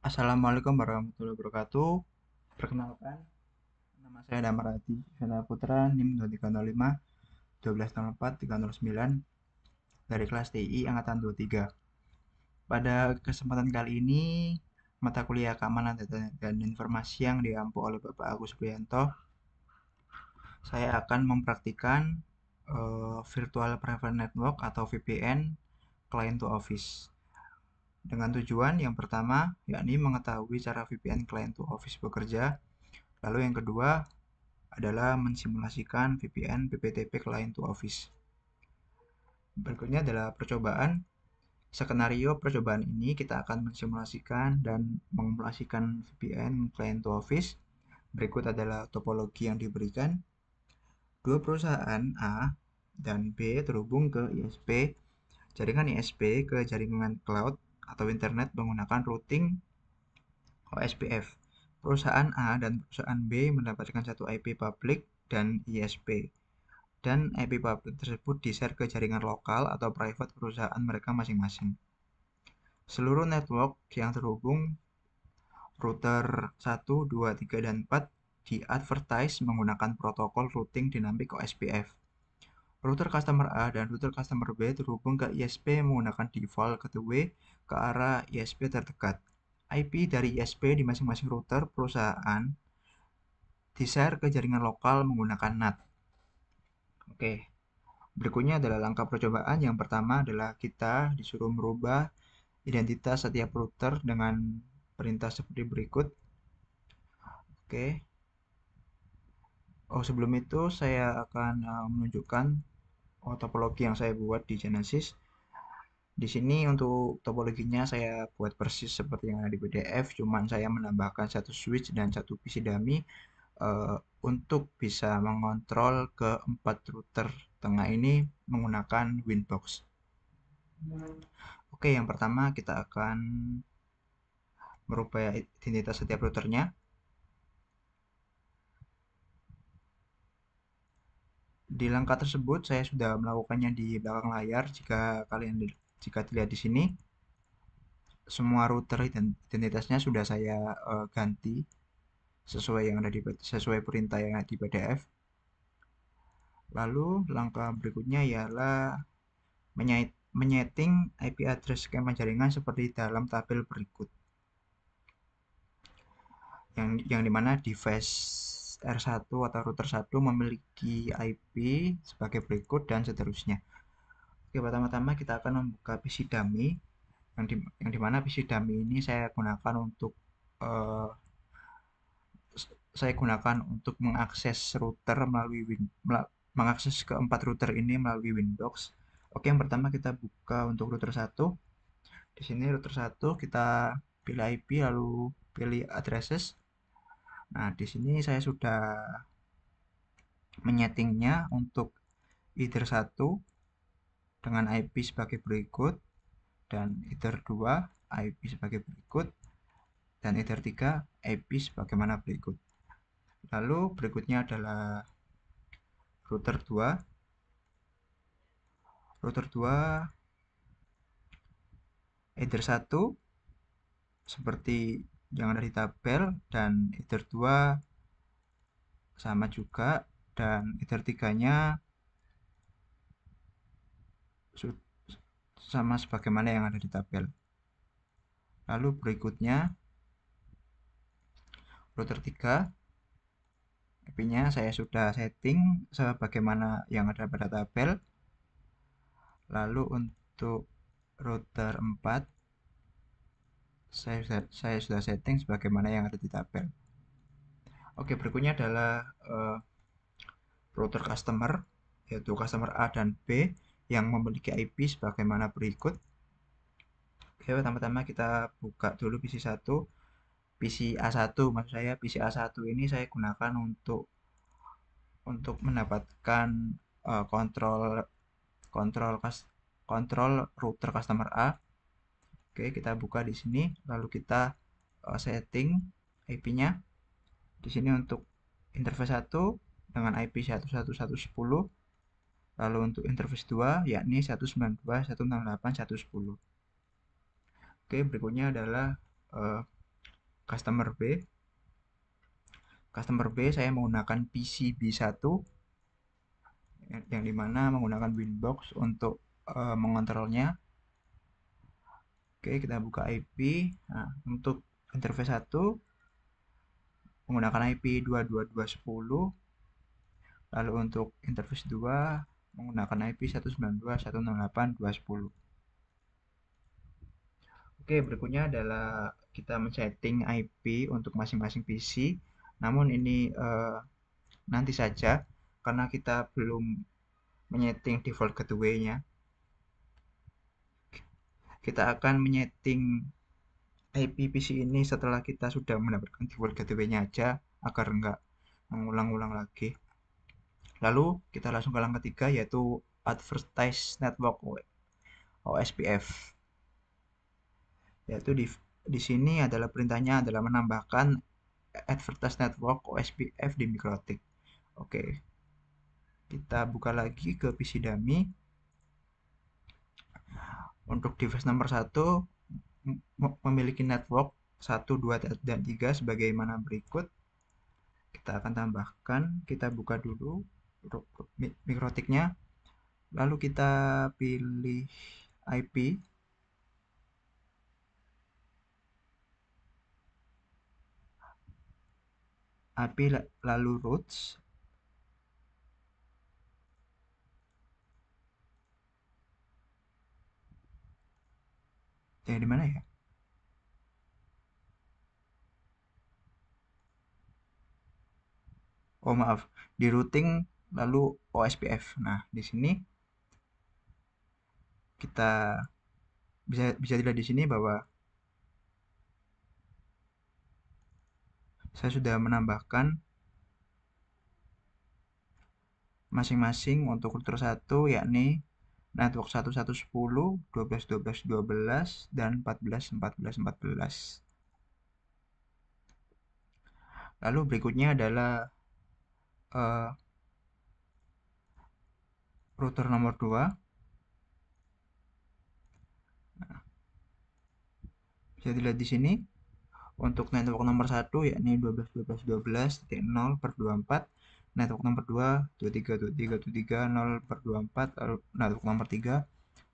Assalamualaikum warahmatullahi wabarakatuh. Perkenalkan, nama saya Damarati Vena Putra, NIM 2305 1204 309 dari kelas TI Angkatan 23. Pada kesempatan kali ini, mata kuliah keamanan data dan informasi yang diampu oleh Bapak Agus Priyanto, saya akan mempraktikkan Virtual Private Network atau VPN Client to Office. Dengan tujuan yang pertama, yakni mengetahui cara VPN Client to Office bekerja. Lalu yang kedua adalah mensimulasikan VPN PPTP Client to Office. Berikutnya adalah percobaan. Skenario percobaan ini kita akan mensimulasikan dan mengemulasikan VPN Client to Office. Berikut adalah topologi yang diberikan. Dua perusahaan A dan B terhubung ke ISP, jaringan ISP ke jaringan cloud atau internet menggunakan routing OSPF. Perusahaan A dan perusahaan B mendapatkan satu IP public dan ISP, dan IP public tersebut di-share ke jaringan lokal atau private perusahaan mereka masing-masing. Seluruh network yang terhubung router 1, 2, 3, dan 4 di-advertise menggunakan protokol routing dinamik OSPF. Router customer A dan router customer B terhubung ke ISP menggunakan default gateway ke arah ISP terdekat. IP dari ISP di masing-masing router perusahaan di-share ke jaringan lokal menggunakan NAT. Oke, berikutnya adalah langkah percobaan. Yang pertama adalah kita disuruh merubah identitas setiap router dengan perintah seperti berikut. Oke. Sebelum itu saya akan menunjukkan topologi yang saya buat di Genesis. Di sini untuk topologinya saya buat persis seperti yang ada di PDF, cuman saya menambahkan satu switch dan satu PC dummy untuk bisa mengontrol keempat router tengah ini menggunakan Winbox. Oke, yang pertama kita akan merubah identitas setiap routernya. Di langkah tersebut saya sudah melakukannya di belakang layar. Jika dilihat di sini, semua router identitasnya sudah saya ganti sesuai perintah yang ada di PDF. Lalu langkah berikutnya ialah menyeting IP address skema jaringan seperti dalam tabel berikut. Yang dimana device R1 atau router 1 memiliki IP sebagai berikut dan seterusnya. Oke, pertama-tama kita akan membuka PC dummy yang dimana PC dummy ini uh, saya gunakan untuk mengakses mengakses keempat router ini melalui Windows. Oke, yang pertama kita buka untuk router 1. Di sini router 1 kita pilih IP lalu pilih addresses. Nah, di sini saya sudah menyetingnya untuk either 1 dengan IP sebagai berikut, dan either 2 IP sebagai berikut, dan either 3 IP sebagaimana berikut. Lalu berikutnya adalah router 2. Router 2 either 1 seperti yang ada di tabel, dan either 2 sama juga, dan either 3-nya sama sebagaimana yang ada di tabel. Lalu berikutnya router 3, IP-nya saya sudah setting sebagaimana yang ada pada tabel. Lalu untuk router 4 saya sudah setting sebagaimana yang ada di tabel. Oke, berikutnya adalah router customer, yaitu customer A dan B yang memiliki IP sebagaimana berikut. Oke, pertama-tama kita buka dulu PC 1. PC A1, maksud saya PC A1 ini saya gunakan untuk mendapatkan kontrol kontrol router customer A. Oke, kita buka di sini, lalu kita setting IP-nya. Di sini untuk interface 1 dengan IP 11110, lalu untuk interface 2 yakni 192.168.110. Oke, berikutnya adalah customer B. Customer B saya menggunakan PC B1 yang dimana menggunakan Winbox untuk mengontrolnya. Oke, kita buka IP. Nah, untuk interface 1 menggunakan IP 222.10. Lalu untuk interface 2 menggunakan IP 192.168.210. Oke, berikutnya adalah kita men-setting IP untuk masing-masing PC. Namun ini nanti saja karena kita belum menyeting default gateway-nya. Kita akan menyeting IP PC ini setelah kita sudah mendapatkan default gateway-nya aja agar enggak mengulang-ulang lagi. Lalu kita langsung ke langkah ketiga yaitu Advertise Network OSPF. Yaitu di sini adalah perintahnya adalah menambahkan Advertise Network OSPF di MikroTik. Oke. Kita buka lagi ke PC dummy. Untuk device nomor 1 memiliki network 1, 2, dan 3 sebagaimana berikut. Kita akan tambahkan, kita buka dulu MikroTiknya, lalu kita pilih IP, lalu routes, yang di mana ya? Oh maaf, di routing lalu OSPF. Nah, di sini kita bisa dilihat di sini bahwa saya sudah menambahkan masing-masing untuk router 1 yakni network 1110, 12, 12, 12, dan 14, 14, 14. Lalu berikutnya adalah uh, router nomor 2. Nah, bisa dilihat di sini untuk network nomor 1 yakni 12, 12, 12.0 per 24, network nomor 2 23, 23, 23, 0 per 24, lalu network nomor 3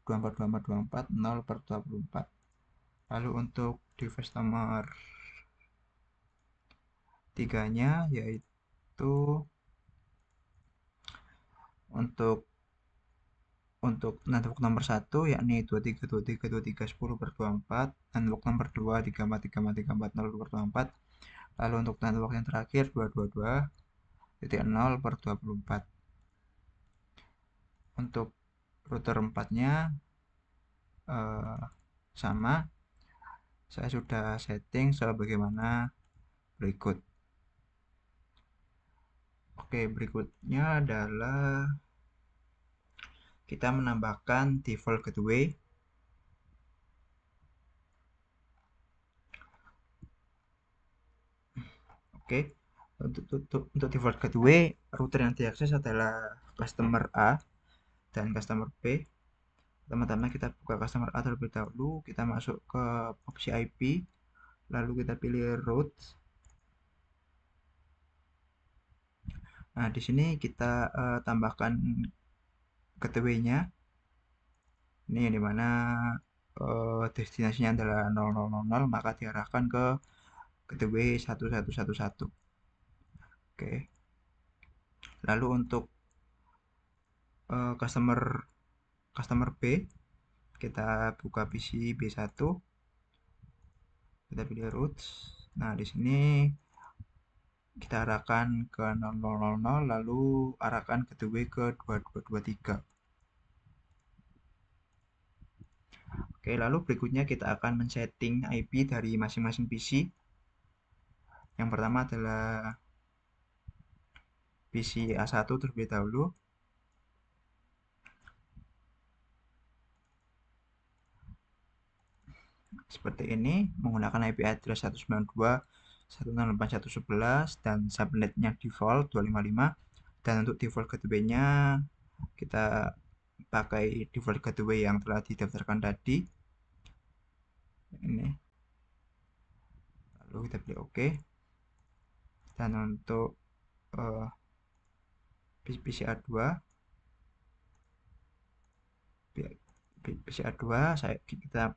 24, 24, 24, 0 per 24. Lalu untuk device nomor 3-nya yaitu untuk network nomor 1 yakni 23, 23, 23, 10 per 24, network nomor 2 34, 34, 34, 0 per 24. Lalu untuk network yang terakhir 222.0 per 24. Untuk router 4-nya sama, saya sudah setting sebagaimana berikut. Oke, berikutnya adalah kita menambahkan default gateway. Oke, untuk default gateway, router yang diakses adalah customer A dan customer B. Pertama-tama kita buka customer A terlebih dahulu, kita masuk ke opsi IP, lalu kita pilih route. Nah, di sini kita tambahkan gateway-nya. Ini yang dimana destinasinya adalah 0000, maka diarahkan ke gateway 1111. Oke. Lalu untuk customer B, kita buka PC B1, kita pilih routes. Nah, di sini kita arahkan ke 0000, lalu arahkan gateway ke 2223. Oke, lalu berikutnya kita akan men-setting IP dari masing-masing PC. Yang pertama adalah PC A1 terlebih dahulu. Seperti ini, menggunakan IP address 192.168.111 dan subnetnya default 255. Dan untuk default gateway-nya kita pakai default gateway yang telah didaftarkan tadi. Ini. Lalu kita pilih OK. Dan untuk PCA2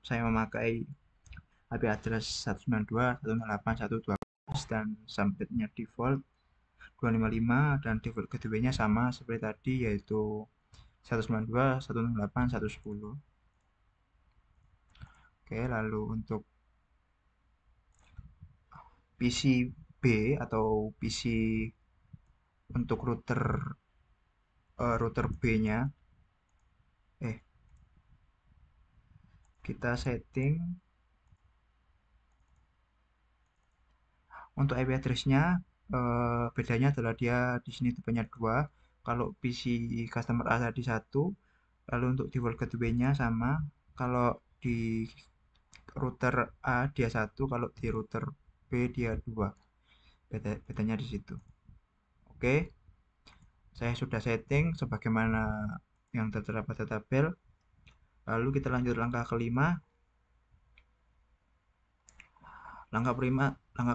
saya memakai IP address 192.168.112 dan subnetnya default 255 dan default gateway-nya sama seperti tadi, yaitu 192.168.110. Oke, lalu untuk PCB atau PC untuk router B-nya kita setting untuk IP address-nya. Bedanya adalah dia di sini tipenya 2. Kalau PC customer A tadi 1, lalu untuk default gateway-nya sama. Kalau di router A dia 1, kalau di router B dia 2. Bedanya di situ. Oke. Saya sudah setting sebagaimana yang tertera pada tabel. Lalu kita lanjut langkah kelima. Langkah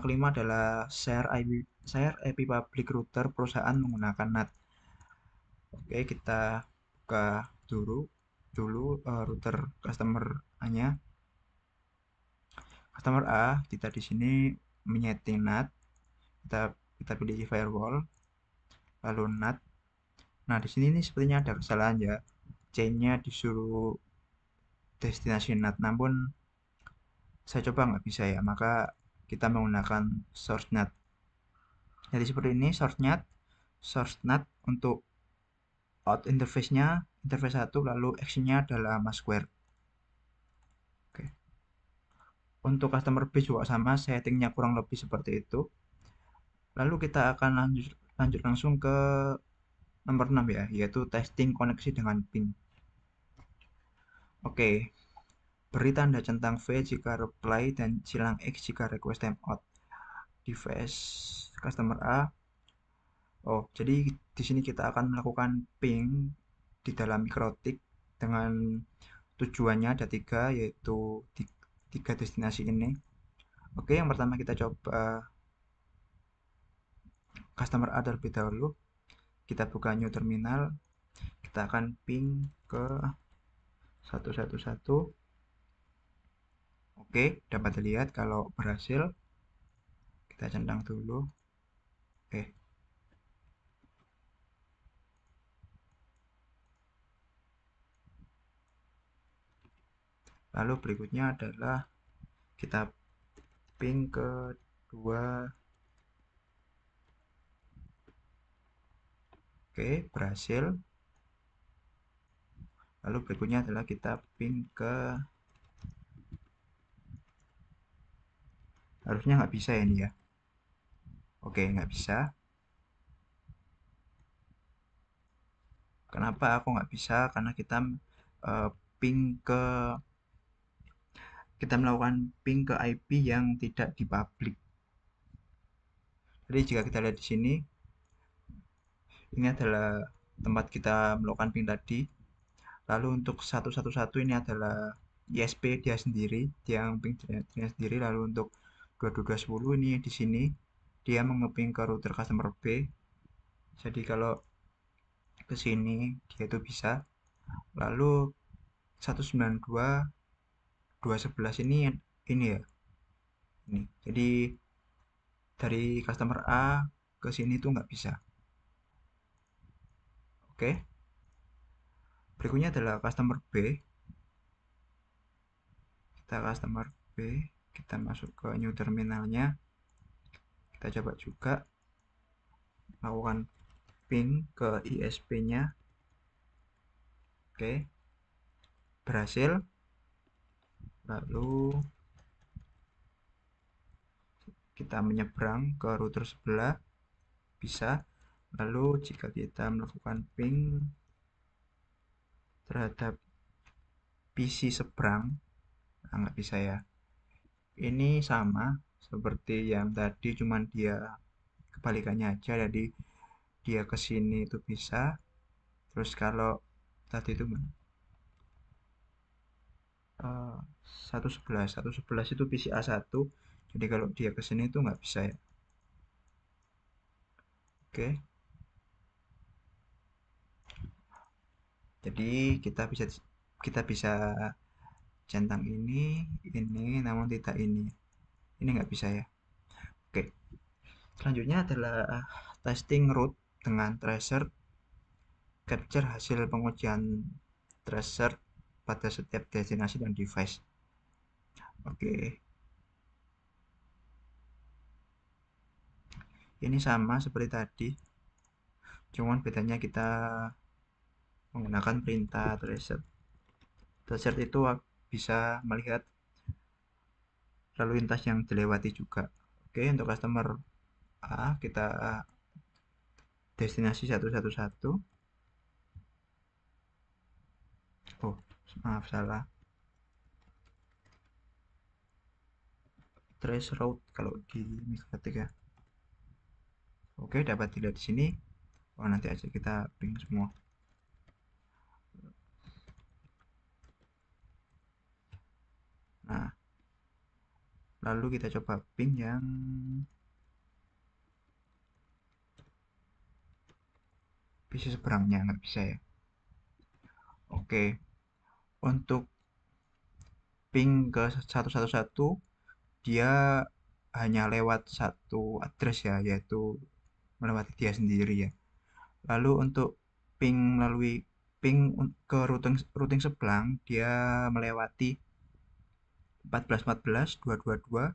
kelima adalah share IP public router perusahaan menggunakan NAT. Oke, kita buka dulu router customer A-nya. Customer A kita di sini menyeting NAT. Kita pilih firewall, lalu NAT. Nah, di sini ini sepertinya ada kesalahan ya. C-nya disuruh destinasi NAT, namun saya coba nggak bisa ya, maka kita menggunakan source NAT. Jadi seperti ini source NAT untuk out interface-nya, interface 1, lalu action-nya adalah maskware. Oke. Untuk customer B juga sama, settingnya kurang lebih seperti itu. Lalu kita akan lanjut langsung ke nomor 6 ya, yaitu testing koneksi dengan ping. Oke. Beri tanda centang V jika reply dan silang X jika request timeout. Device customer A. Oh, jadi di sini kita akan melakukan ping di dalam mikrotik dengan tujuannya ada 3, yaitu 3 destinasi ini. Oke, yang pertama kita coba customer A terlebih dahulu. Kita buka new terminal. Kita akan ping ke 111. Oke, dapat dilihat kalau berhasil. Kita centang dulu. Lalu berikutnya adalah kita ping ke 2. Oke, berhasil. Lalu berikutnya adalah kita ping ke, harusnya nggak bisa ya ini ya. Oke, nggak bisa. Kenapa aku nggak bisa? Karena kita ping ke kita melakukan ping ke IP yang tidak dipublic. Jadi jika kita lihat di sini, ini adalah tempat kita melakukan ping tadi. Lalu untuk 111 ini adalah ISP dia sendiri, dia ping dia sendiri. Lalu untuk 2210 ini di sini dia mengeping ke router customer B. Jadi kalau ke sini dia itu bisa. Lalu 192.211 ini ya. Ini. Jadi dari customer A ke sini tuh nggak bisa. Oke. Berikutnya adalah customer B. Kita customer B, kita masuk ke new terminalnya. Kita coba juga lakukan ping ke ISP-nya. Oke. Berhasil. Lalu kita menyeberang ke router sebelah, bisa. Lalu jika kita melakukan ping terhadap PC seberang, nah nggak bisa ya. Ini sama seperti yang tadi, cuman dia kebalikannya aja. Jadi dia ke sini itu bisa. Terus kalau tadi itu 111 itu PCA1, jadi kalau dia ke sini itu nggak bisa ya. Oke, jadi kita bisa centang ini namun tidak ini nggak bisa ya. Oke, selanjutnya adalah testing route dengan tracer, capture hasil pengujian tracer pada setiap destinasi dan device. Oke, ini sama seperti tadi, cuman bedanya kita menggunakan perintah tracer. Tracer itu bisa melihat lalu lintas yang dilewati juga. Oke, untuk customer A kita destinasi 111. Oh, maaf salah. Trace route kalau di Microtik ya. Oke, dapat dilihat di sini. Oh, nanti aja kita ping semua. Nah, lalu kita coba ping yang bisa seberangnya, nggak bisa ya. Oke, untuk ping ke 111 dia hanya lewat satu address ya, yaitu melewati dia sendiri ya. Lalu untuk ping ke routing sebelang dia melewati 1414, 222,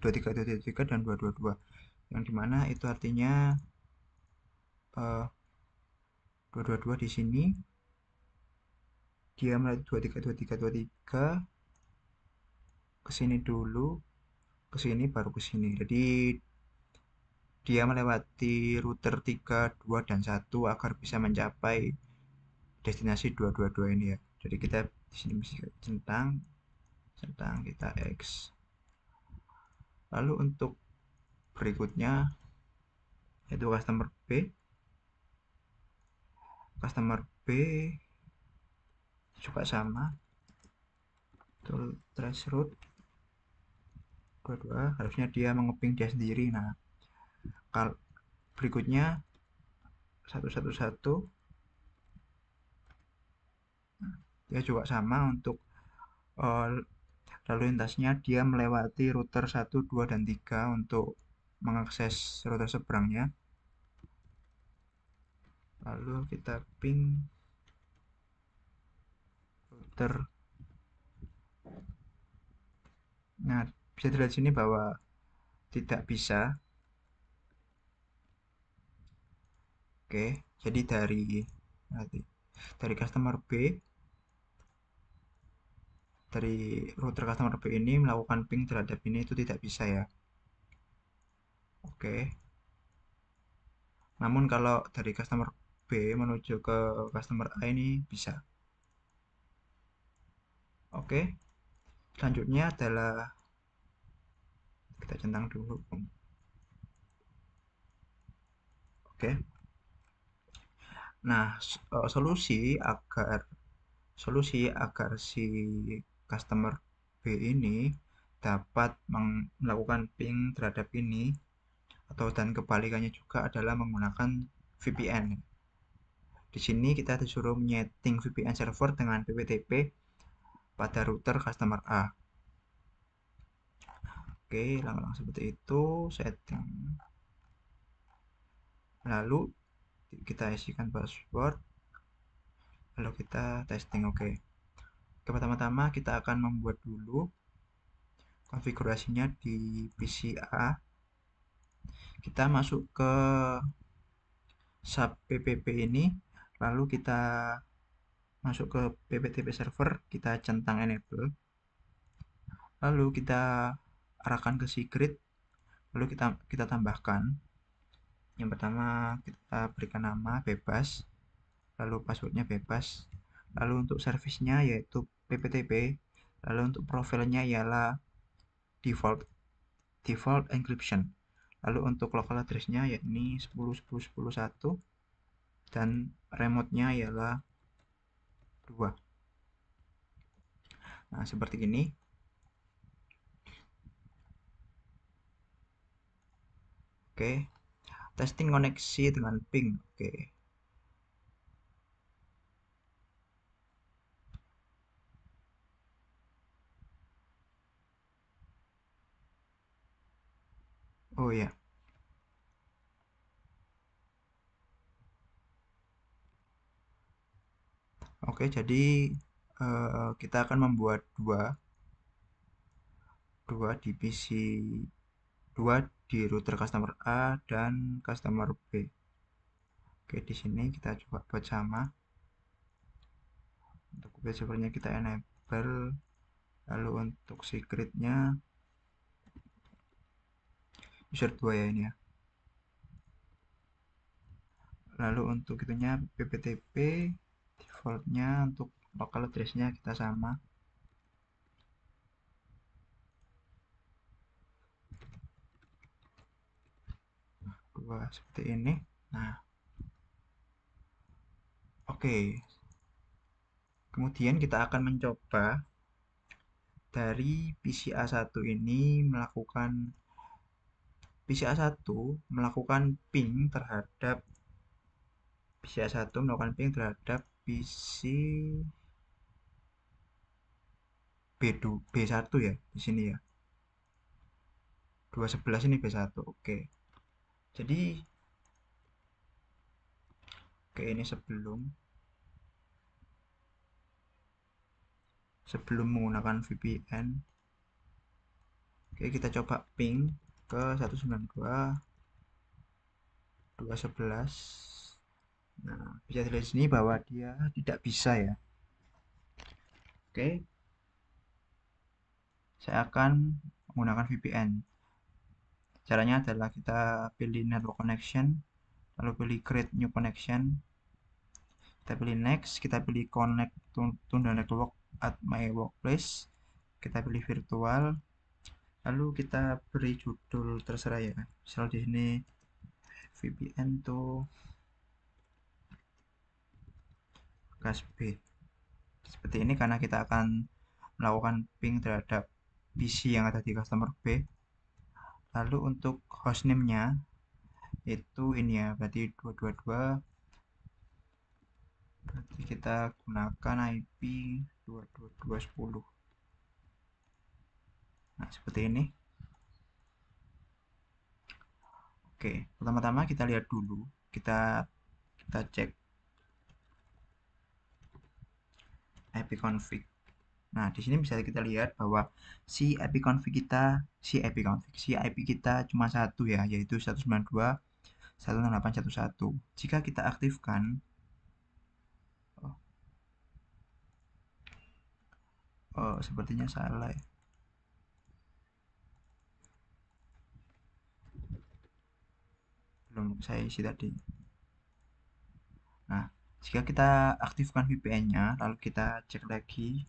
2323 dan 222. Yang dimana itu artinya 222 di sini dia melewati 232323 ke sini dulu, ke sini baru ke sini. Jadi dia melewati router 3, 2 dan 1 agar bisa mencapai destinasi 222 ini ya. Jadi kita di sini bisa centang kita X. Lalu untuk berikutnya yaitu customer B juga sama, trace route 22 harusnya dia mengeping dia sendiri. Nah, kalau berikutnya 111 dia juga sama untuk lalu lintasnya dia melewati router 1, 2 dan 3 untuk mengakses router seberangnya. Lalu kita ping router. Nah, bisa dilihat sini bahwa tidak bisa. Oke, jadi dari customer B, dari router customer B ini melakukan ping terhadap ini itu tidak bisa ya. Oke. Namun kalau dari customer B menuju ke customer A ini bisa. Oke. Selanjutnya adalah kita centang dulu. Oke. Nah, solusi agar si customer B ini dapat melakukan ping terhadap ini atau dan kebalikannya juga adalah menggunakan VPN. Di sini kita disuruh menyeting VPN server dengan PPTP pada router customer A. Oke, langsung seperti itu setting. Lalu kita isikan password. Lalu kita testing. Oke. Pertama-tama kita akan membuat dulu konfigurasinya di PC A. Kita masuk ke sub ppp ini, lalu kita masuk ke pptp server, kita centang enable, lalu kita arahkan ke secret, lalu kita tambahkan. Yang pertama kita berikan nama bebas, lalu passwordnya bebas, lalu untuk servicenya yaitu pptp, lalu untuk profilnya ialah default encryption, lalu untuk local addressnya yakni 10.10.10.1 dan remote-nya ialah 2. Nah, seperti ini. Oke, testing koneksi dengan ping. Oke. Oh ya. Oke, jadi kita akan membuat dua di PC, dua di router customer A dan customer B. Oke, di sini kita coba buat sama. Untuk web servernya kita enable, lalu untuk secretnya user 2 ya ini ya. Lalu untuk itunya pptp defaultnya untuk local address-nya kita sama. Dua seperti ini. Nah, oke. Kemudian kita akan mencoba dari PCA1 ini PCA1 melakukan ping terhadap PCA1 melakukan ping terhadap PC B1 ya di sini ya. 211 ini B1. Oke. Jadi ini sebelum menggunakan VPN. Oke, kita coba ping ke 192.211. Nah, bisa dilihat di sini bahwa dia tidak bisa ya. Oke, saya akan menggunakan VPN. Caranya adalah kita pilih network connection, lalu pilih create new connection, kita pilih next, kita pilih connect to the network at my workplace, kita pilih virtual, lalu kita beri judul terserah ya. Misal di sini VPN to class B. Seperti ini karena kita akan melakukan ping terhadap PC yang ada di customer B. Lalu untuk hostname-nya itu ini ya, berarti 222, berarti kita gunakan IP 222.10. Nah, seperti ini. Oke, pertama-tama kita lihat dulu, kita cek ipconfig. Nah, di sini bisa kita lihat bahwa si IP kita cuma satu ya, yaitu 192.168.1.1. Jika kita aktifkan, sepertinya salah ya. Belum saya isi tadi. Nah, jika kita aktifkan VPN-nya, lalu kita cek lagi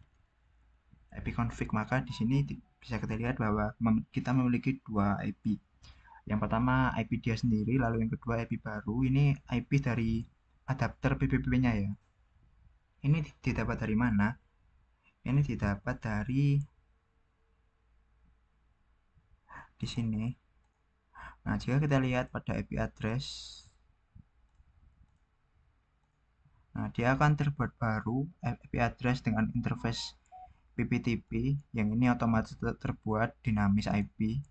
ipconfig, maka di sini bisa kita lihat bahwa kita memiliki dua IP. Yang pertama IP dia sendiri, lalu yang kedua IP baru. Ini IP dari adapter PPP-nya ya. Ini didapat dari mana? Ini didapat dari di sini. Nah, jika kita lihat pada IP address, nah dia akan terbuat baru IP address dengan interface PPTP yang ini otomatis terbuat dinamis IP.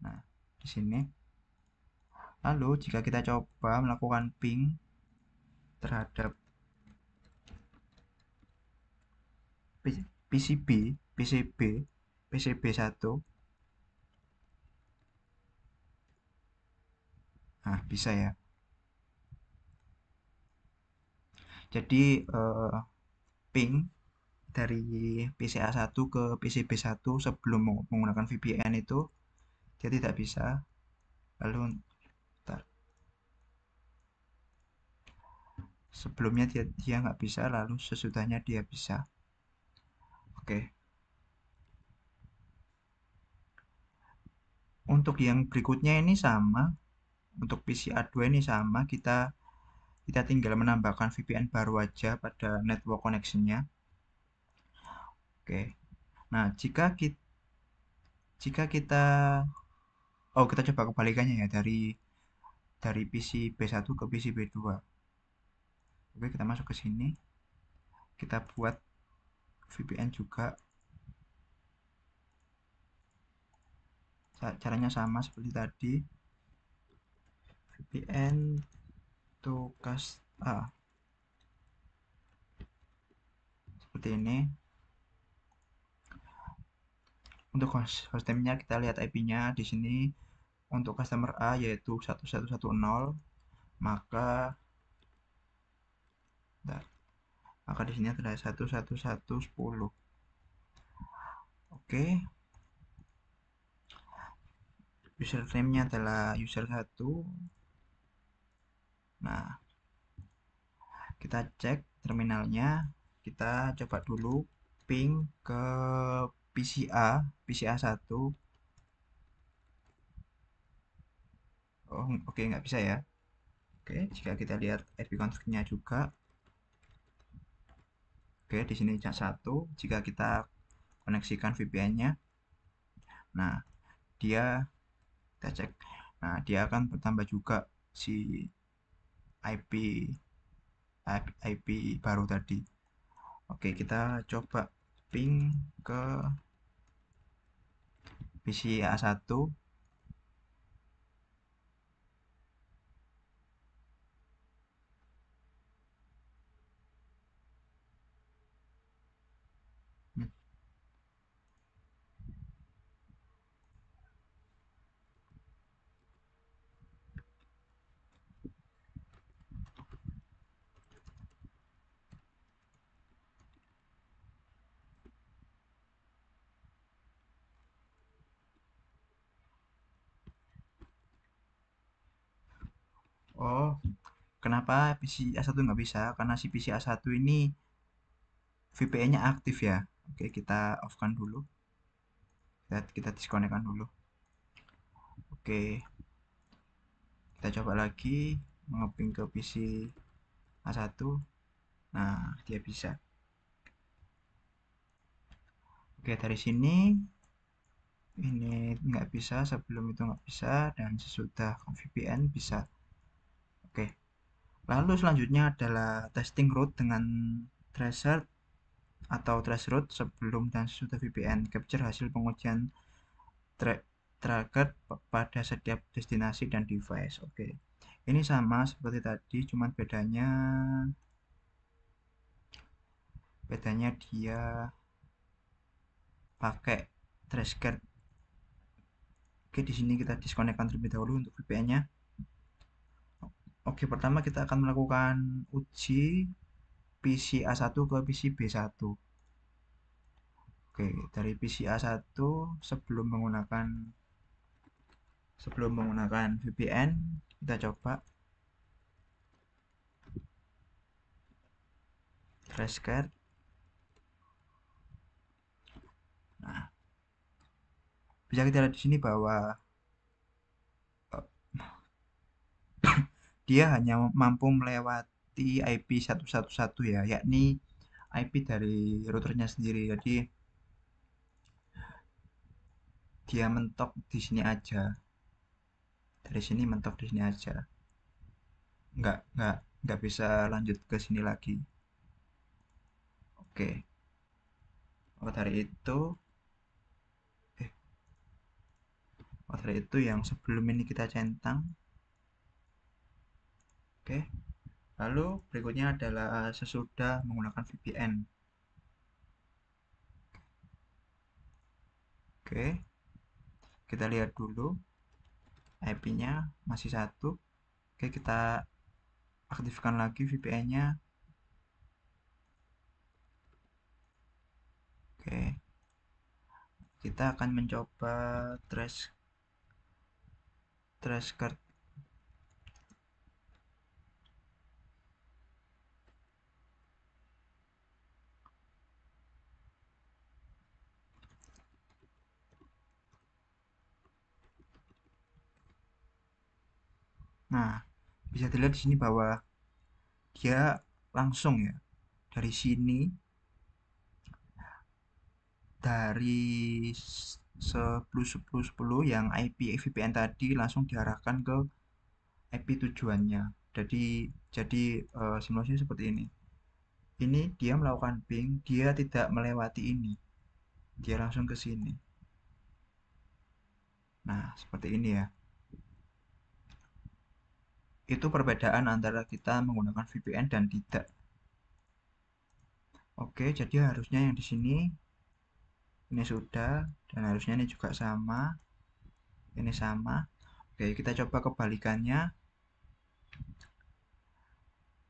Nah, di sini. Lalu jika kita coba melakukan ping terhadap PCB, PCB1, nah bisa ya. Jadi ping dari PCA1 ke PCB1 sebelum menggunakan VPN itu dia tidak bisa. Lalu sebelumnya dia nggak bisa, lalu sesudahnya dia bisa. Oke. Untuk yang berikutnya ini sama. Untuk PCA2 ini sama, kita tinggal menambahkan VPN baru aja pada network connection-nya. Oke. Nah, jika kita Oh, kita coba kebalikannya ya, dari PC B1 ke PC B2. Oke, kita masuk ke sini, kita buat VPN juga. Caranya sama seperti tadi, VPN to cast seperti ini. Untuk hostname-nya kita lihat IP-nya di sini. Untuk customer A yaitu 1110, maka bentar, maka di sini adalah 11110. Oke, username-nya adalah user 1. Nah, kita cek terminalnya, kita coba dulu ping ke PCA 1. Oh, oke, nggak bisa ya. Oke, jika kita lihat IP config-nya juga, oke, di sini chat 1. Jika kita koneksikan VPN-nya, nah, dia kita cek. Nah, dia akan bertambah juga si IP IP baru tadi. Oke, kita coba ping ke PCA 1. Oh, kenapa PCA 1 nggak bisa? Karena si PCA 1 ini VPN-nya aktif ya. Oke, kita off-kan dulu. Kita disconnect-kan dulu. Oke, kita coba lagi ngeping ke PC A1. Nah, dia bisa. Oke, dari sini ini nggak bisa, sebelum itu nggak bisa, dan sesudah VPN bisa. Oke, lalu selanjutnya adalah testing route dengan tracer atau traceroute sebelum dan sesudah VPN. Capture hasil pengujian tracker pada setiap destinasi dan device. Oke, ini sama seperti tadi, cuman bedanya dia pakai traceguard. Oke, di sini kita disconnectkan terlebih dahulu untuk VPN-nya. Oke, pertama kita akan melakukan uji PC A1 ke PC B1. Oke, dari PC A1 sebelum menggunakan VPN, kita coba traceguard. Nah, bisa kita lihat di sini bahwa dia hanya mampu melewati IP 111 ya, yakni IP dari routernya sendiri. Jadi dia mentok di sini aja. Dari sini mentok di sini aja. Nggak bisa lanjut ke sini lagi. Oke. Oh, eh, dari itu yang sebelum ini kita centang. Oke. Lalu berikutnya adalah sesudah menggunakan VPN. Oke. Kita lihat dulu IP-nya masih satu. Oke, kita aktifkan lagi VPN-nya. Oke, kita akan mencoba trace card. Nah, bisa dilihat di sini bahwa dia langsung ya dari sini, dari 10.10.10 yang IP VPN tadi langsung diarahkan ke IP tujuannya. Jadi simulasinya seperti ini. Ini dia melakukan ping, dia tidak melewati ini. Dia langsung ke sini. Nah, seperti ini ya. Itu perbedaan antara kita menggunakan VPN dan tidak. Oke, jadi harusnya yang di sini ini sudah, dan harusnya ini juga sama. Ini sama. Oke, kita coba kebalikannya.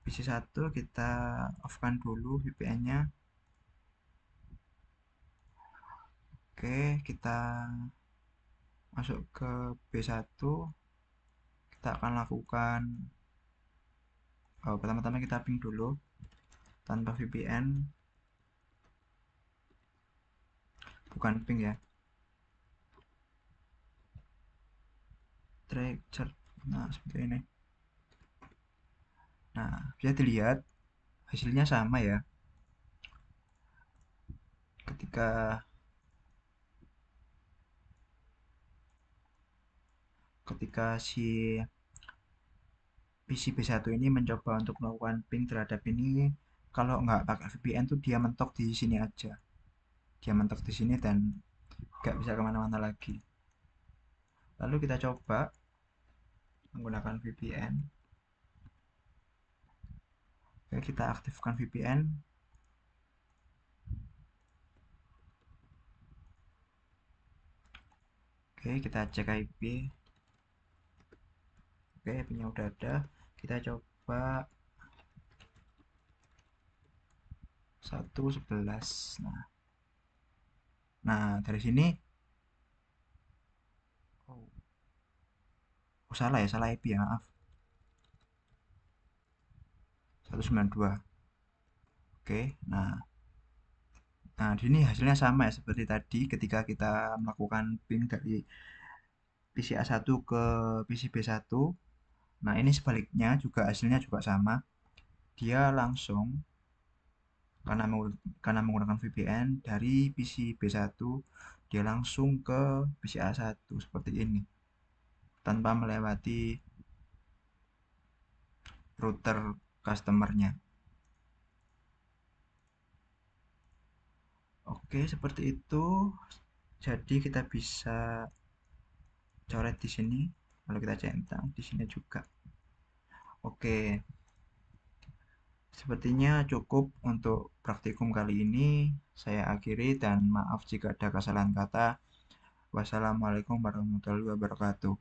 PC1 kita off-kan dulu VPN-nya. Oke, kita masuk ke B1. Kita akan lakukan pertama-tama kita ping dulu tanpa VPN, bukan ping ya, track chart. Nah, seperti ini. Nah, bisa dilihat hasilnya sama ya. Ketika si PC B1 ini mencoba untuk melakukan ping terhadap ini, kalau nggak pakai VPN tuh dia mentok di sini aja. Dia mentok di sini dan nggak bisa kemana-mana lagi. Lalu kita coba menggunakan VPN. Oke, kita aktifkan VPN. Oke, kita cek IP. Oke, IP-nya udah ada. Kita coba 1.11. Nah, dari sini salah ya, salah IP ya, maaf. 192. Oke, nah di sini hasilnya sama ya seperti tadi ketika kita melakukan ping dari PC A1 ke PC B1. Nah, ini sebaliknya juga hasilnya juga sama. Dia langsung karena menggunakan VPN dari PC B1, dia langsung ke PC A1 seperti ini tanpa melewati router customernya. Oke, seperti itu. Jadi kita bisa coret di sini, lalu kita centang di sini juga. Oke, sepertinya cukup untuk praktikum kali ini. Saya akhiri dan maaf jika ada kesalahan kata. Wassalamualaikum warahmatullahi wabarakatuh.